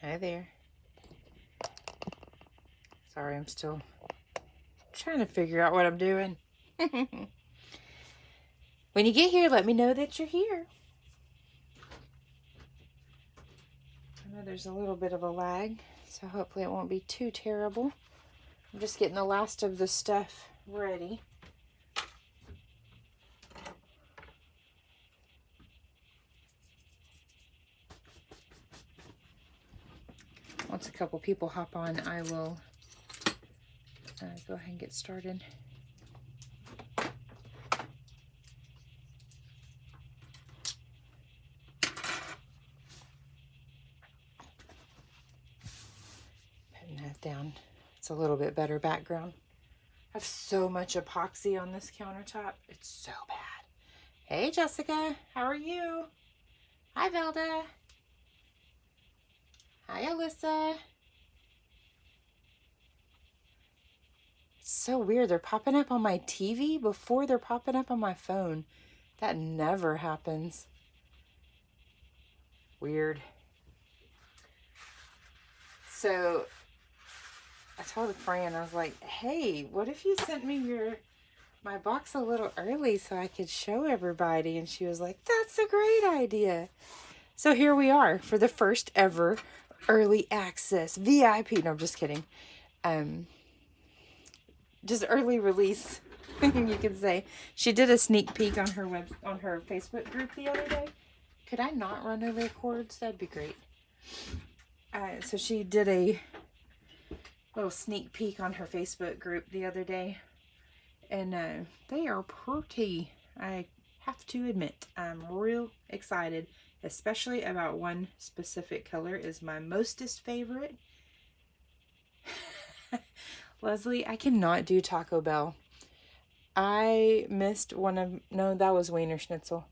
Hi there. Sorry, I'm still trying to figure out what I'm doing. When you get here, let me know that you're here. I know there's a little bit of a lag, so hopefully it won't be too terrible. I'm just getting the last of the stuff ready. Once a couple people hop on, I will go ahead and get started. Putting that down. It's a little bit better background. I have so much epoxy on this countertop. It's so bad. Hey, Jessica. How are you? Hi, Velda. Hi, Alyssa. It's so weird. They're popping up on my TV before they're popping up on my phone. That never happens. Weird. So I told Fran, I was like, hey, what if you sent me my box a little early so I could show everybody? And she was like, that's a great idea. So here we are for the first ever early access VIP. No, I'm just kidding. Just early release, you could say. She did a sneak peek on her Facebook group the other day. Could I not run over the cords? That'd be great. So she did a little sneak peek on her Facebook group the other day, and they are pretty. I have to admit, I'm real excited, especially about one specific color is my mostest favorite. Leslie, I cannot do Taco Bell. I missed that was Wiener Schnitzel.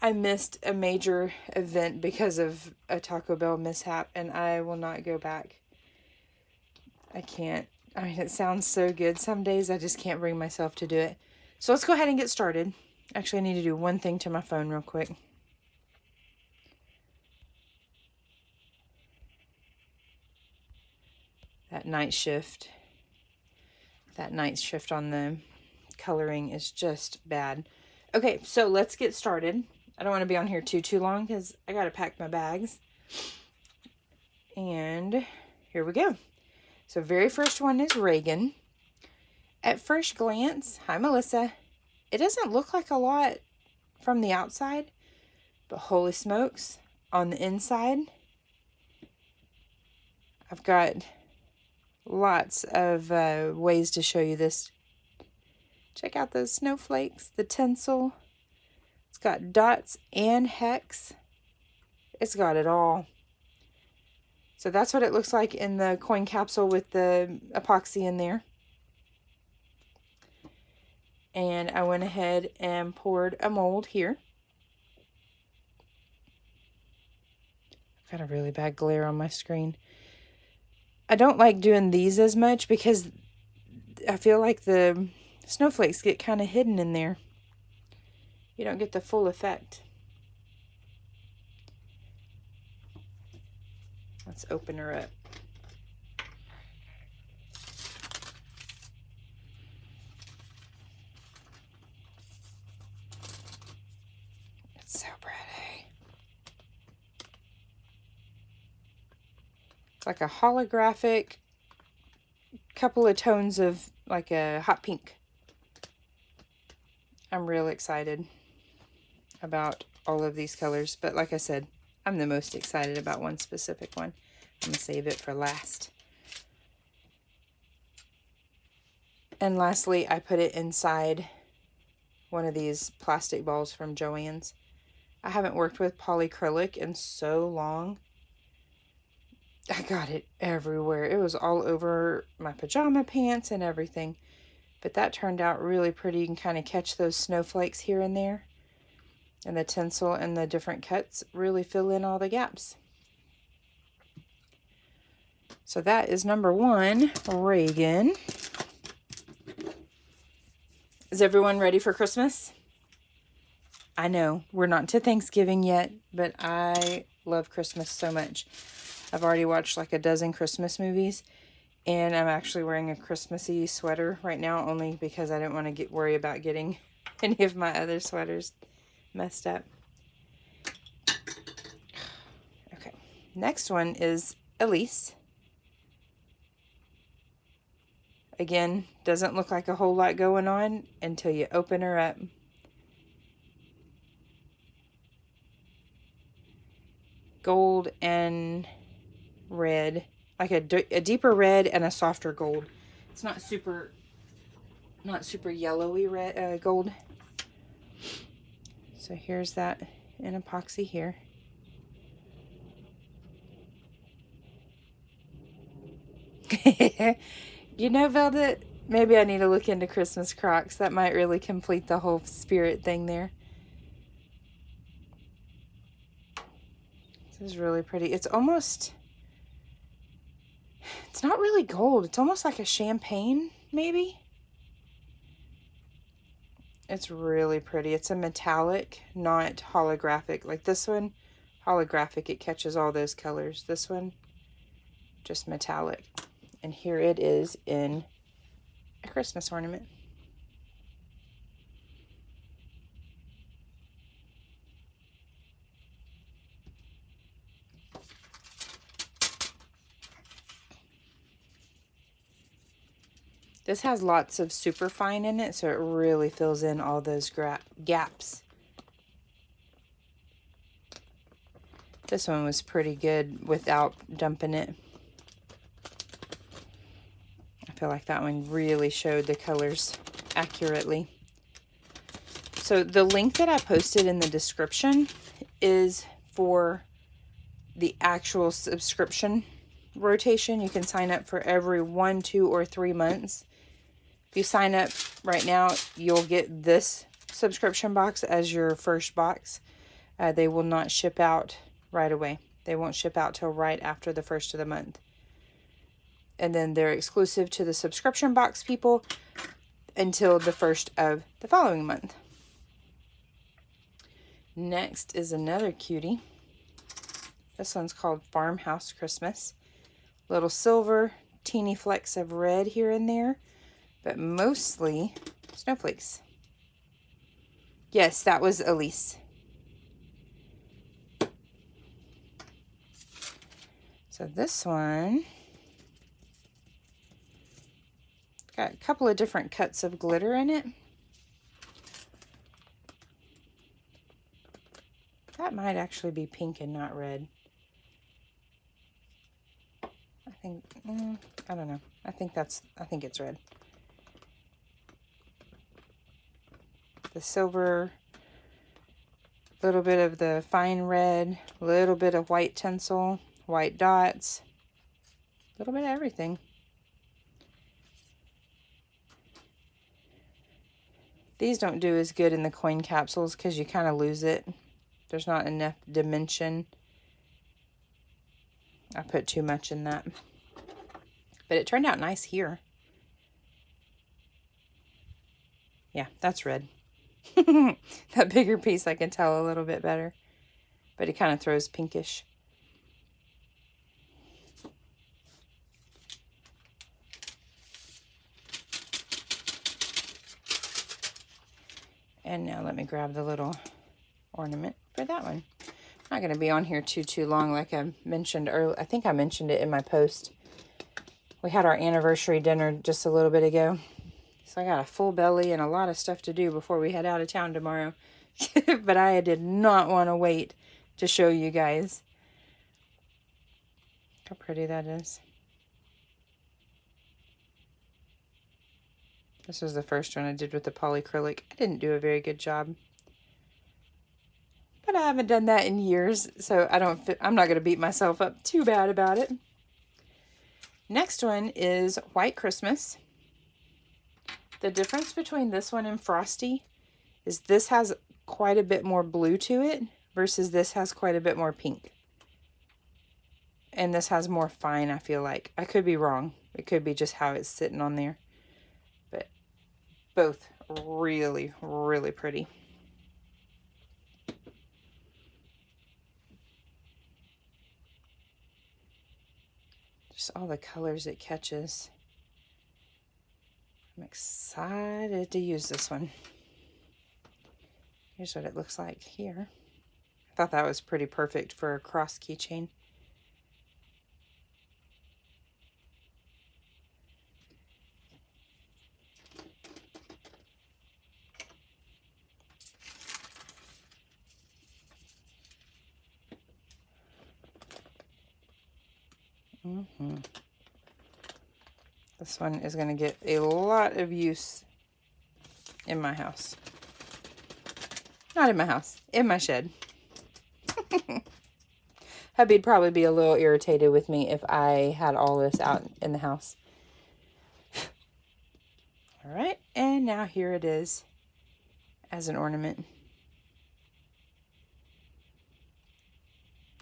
I missed a major event because of a Taco Bell mishap, and I will not go back. I can't. I mean, it sounds so good. Some days I just can't bring myself to do it. So let's go ahead and get started. Actually, I need to do one thing to my phone real quick. That night shift on the coloring is just bad. Okay, so let's get started. I don't want to be on here too long because I got to pack my bags. And here we go. So very first one is Reagan. At first glance, hi Melissa, it doesn't look like a lot from the outside, but holy smokes, on the inside, I've got lots of ways to show you this. Check out those snowflakes, the tinsel. It's got dots and hex. It's got it all. So that's what it looks like in the coin capsule with the epoxy in there. And I went ahead and poured a mold here. I've got a really bad glare on my screen. I don't like doing these as much because I feel like the snowflakes get kind of hidden in there. You don't get the full effect. Let's open her up. It's so pretty. It's like a holographic, couple of tones of like a hot pink. I'm real excited about all of these colors, but like I said, I'm the most excited about one specific one. I'm gonna save it for last. And lastly, I put it inside one of these plastic balls from Joann's. I haven't worked with polyacrylic in so long. I got it everywhere. It was all over my pajama pants and everything. But that turned out really pretty. You can kind of catch those snowflakes here and there. And the tinsel and the different cuts really fill in all the gaps. So that is number one, Reagan. Is everyone ready for Christmas? I know we're not to Thanksgiving yet, but I love Christmas so much. I've already watched like a dozen Christmas movies, and I'm actually wearing a Christmassy sweater right now only because I didn't want to worry about getting any of my other sweaters messed up. Okay, next one is Elise. Again, doesn't look like a whole lot going on until you open her up. Gold and red, like a deeper red and a softer gold. It's not super yellowy red gold. So here's that in epoxy here. You know, Velvet, maybe I need to look into Christmas Crocs. That might really complete the whole spirit thing there. This is really pretty. It's almost, it's not really gold. It's almost like a champagne, maybe. It's really pretty. It's a metallic, not holographic. Like this one, holographic, it catches all those colors. This one, just metallic. And here it is in a Christmas ornament. This has lots of superfine in it, so it really fills in all those gaps. This one was pretty good without dumping it. I feel like that one really showed the colors accurately. So the link that I posted in the description is for the actual subscription rotation. You can sign up for every 1, 2, or 3 months. If you sign up right now, you'll get this subscription box as your first box. They will not ship out right away. They won't ship out till right after the first of the month. And then they're exclusive to the subscription box people until the first of the following month. Next is another cutie. This one's called Farmhouse Christmas. Little silver, teeny flecks of red here and there, but mostly snowflakes. Yes, that was Elise. So this one got a couple of different cuts of glitter in it. That might actually be pink and not red. I think, I don't know. I think it's red. The silver, a little bit of the fine red, a little bit of white tinsel, white dots, a little bit of everything. These don't do as good in the coin capsules because you kind of lose it. There's not enough dimension. I put too much in that. But it turned out nice here. Yeah, that's red. That bigger piece I can tell a little bit better. But it kind of throws pinkish. And now let me grab the little ornament for that one. I'm not going to be on here too long like I mentioned earlier. I think I mentioned it in my post. We had our anniversary dinner just a little bit ago. So I got a full belly and a lot of stuff to do before we head out of town tomorrow. But I did not want to wait to show you guys. Look how pretty that is. This was the first one I did with the polyacrylic. I didn't do a very good job. But I haven't done that in years, so I'm not going to beat myself up too bad about it. Next one is White Christmas. The difference between this one and Frosty is this has quite a bit more blue to it versus this has quite a bit more pink. And this has more fine, I feel like. I could be wrong. It could be just how it's sitting on there. But both really, really pretty. Just all the colors it catches. I'm excited to use this one. Here's what it looks like here. I thought that was pretty perfect for a cross keychain. This one is going to get a lot of use in my house. Not in my house, in my shed. Hubby'd probably be a little irritated with me if I had all this out in the house. All right, and now here it is as an ornament.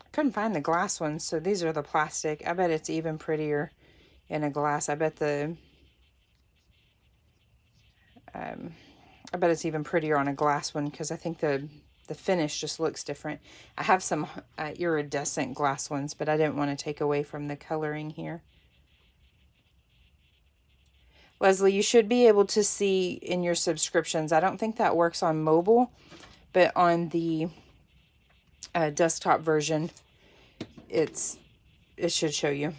I couldn't find the glass ones, so these are the plastic. I bet it's even prettier in a glass. I bet it's even prettier on a glass one because I think the finish just looks different. I have some iridescent glass ones, but I didn't want to take away from the coloring here. Leslie, you should be able to see in your subscriptions. I don't think that works on mobile, but on the desktop version, it should show you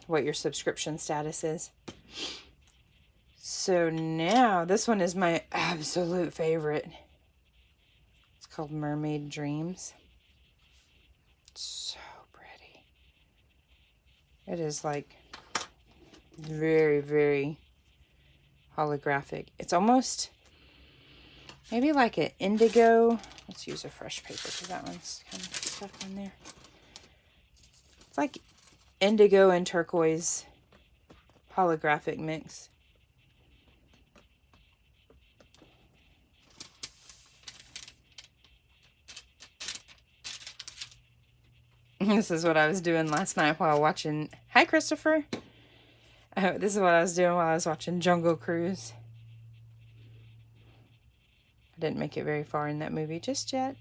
what your subscription status is. So now, this one is my absolute favorite. It's called Mermaid Dreams. It's so pretty. It is like very, very holographic. It's almost maybe like an indigo. Let's use a fresh paper because that one's kind of stuck on there. It's like indigo and turquoise holographic mix. This is what I was doing last night while watching... Hi, Christopher. This is what I was doing while I was watching Jungle Cruise. I didn't make it very far in that movie just yet.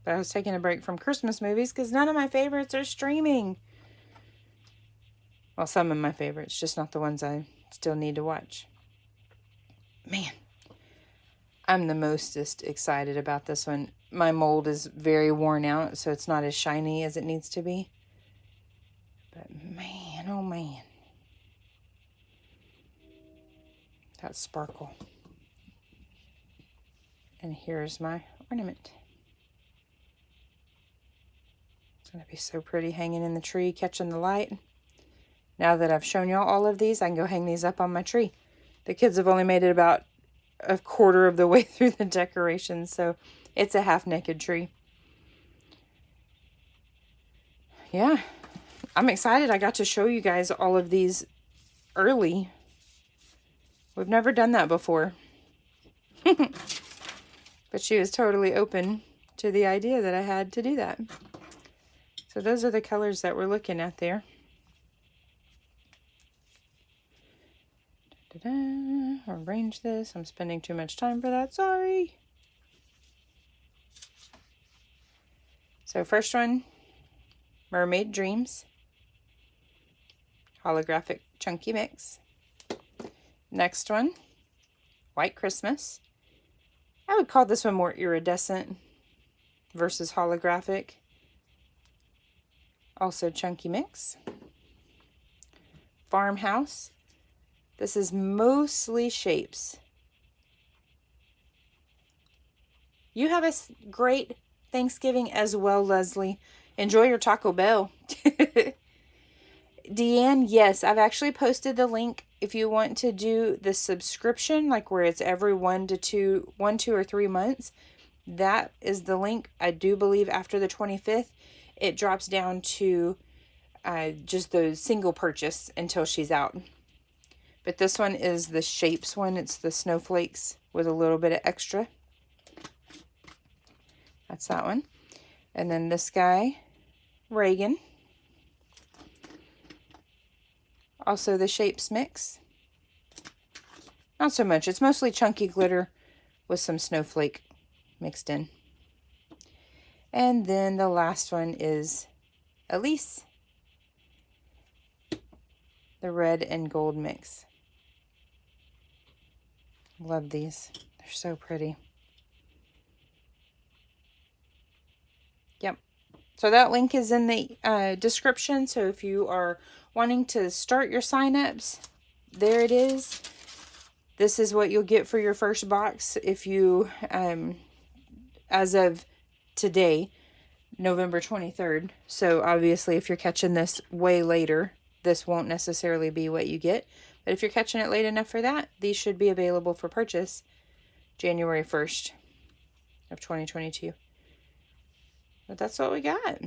But I was taking a break from Christmas movies because none of my favorites are streaming. Well, some of my favorites, just not the ones I still need to watch. Man, I'm the mostest excited about this one. My mold is very worn out, so it's not as shiny as it needs to be. But man, oh man. That sparkle. And here's my ornament. It's going to be so pretty hanging in the tree, catching the light. Now that I've shown y'all all of these, I can go hang these up on my tree. The kids have only made it about a quarter of the way through the decorations, so it's a half-naked tree. Yeah, I'm excited. I got to show you guys all of these early. We've never done that before. But she was totally open to the idea that I had to do that. So those are the colors that we're looking at there. Arrange this. I'm spending too much time for that. Sorry. So first one, Mermaid Dreams. Holographic Chunky Mix. Next one, White Christmas. I would call this one more iridescent versus holographic. Also Chunky Mix. Farmhouse. This is mostly shapes. You have a great Thanksgiving as well, Leslie. Enjoy your Taco Bell. Deanne, yes, I've actually posted the link if you want to do the subscription, like where it's every 1, 2, or 3 months. That is the link. I do believe after the 25th, it drops down to just the single purchase until she's out. But this one is the shapes one. It's the snowflakes with a little bit of extra. That's that one. And then this guy, Reagan. Also the shapes mix. Not so much. It's mostly chunky glitter with some snowflake mixed in. And then the last one is Elise. the red and gold mix. Love these. They're so pretty. Yep. So that link is in the description. So if you are wanting to start your sign-ups, there it is. This is what you'll get for your first box if you, as of today, November 23rd. So obviously if you're catching this way later, this won't necessarily be what you get. But if you're catching it late enough for that, these should be available for purchase January 1st of 2022. But that's what we got.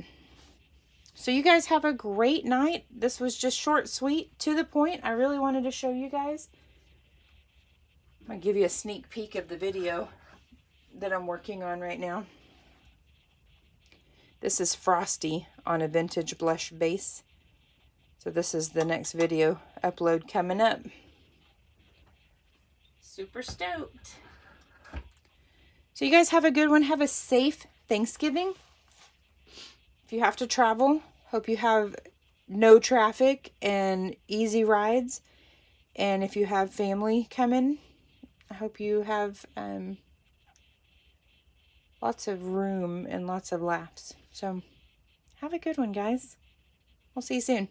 So you guys have a great night. This was just short, sweet, to the point. I really wanted to show you guys. I'm going to give you a sneak peek of the video that I'm working on right now. This is Frosty on a vintage blush base. So this is the next video upload coming up. Super stoked. So you guys have a good one. Have a safe Thanksgiving. If you have to travel, hope you have no traffic and easy rides. And if you have family coming, I hope you have lots of room and lots of laughs. So have a good one, guys. We'll see you soon.